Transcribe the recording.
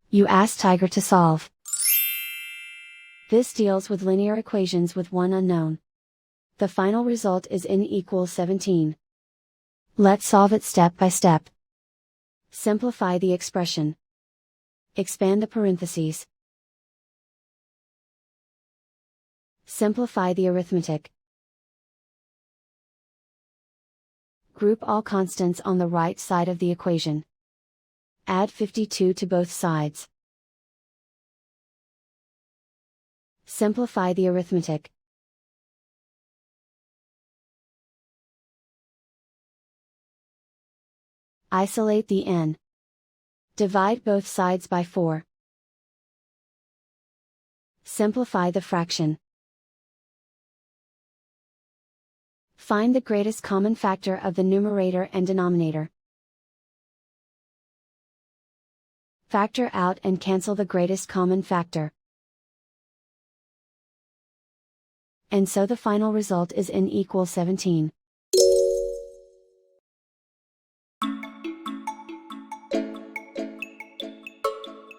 You ask Tiger to solve. This deals with linear equations with one unknown. The final result is n equals 17. Let's solve it step by step. Simplify the expression. Expand the parentheses. Simplify the arithmetic. Group all constants on the right side of the equation. Add 52 to both sides. Simplify the arithmetic. Isolate the n. Divide both sides by 4. Simplify the fraction. Find the greatest common factor of the numerator and denominator. Factor out and cancel the greatest common factor. And so the final result is n equals 17.